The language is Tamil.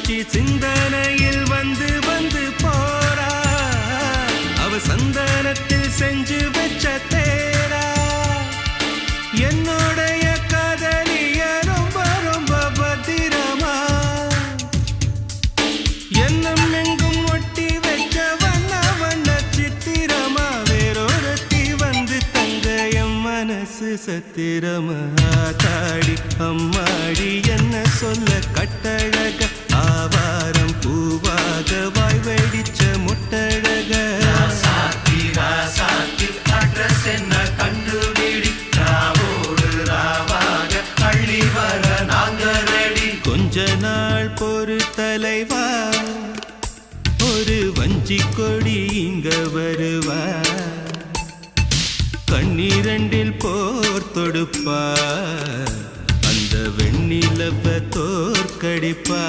காட்சி சிந்தனையில் வந்து வந்து போறா அவ சந்தனத்தில் செஞ்சு வச்ச தேரா என்னோடைய காதலிய ரொம்ப ரொம்ப பத்திரமா என்னும் எங்கும் ஒட்டி வைக்க வண்ண வண்ண சித்திரமா வேறொருத்தி வந்து தங்க என் மனசு சத்திரமா தாடி அம்மாடி என்ன சொல்ல கட்டழக ஆவாரம் பூவாக வாய் வெடிச்ச முட்டழக அட்ரஸ் என்ன கண்டுபிடி ராவோடு ராவாக அள்ளி வர நாங்க ரெடி கொஞ்ச நாள் பொறு தலைவா ஒரு வஞ்சி கொடி இங்க வருவா கண்ணீரண்டில் போர் தொடுப்பா அந்த வெண்ணிலவ தோற்கடிப்பா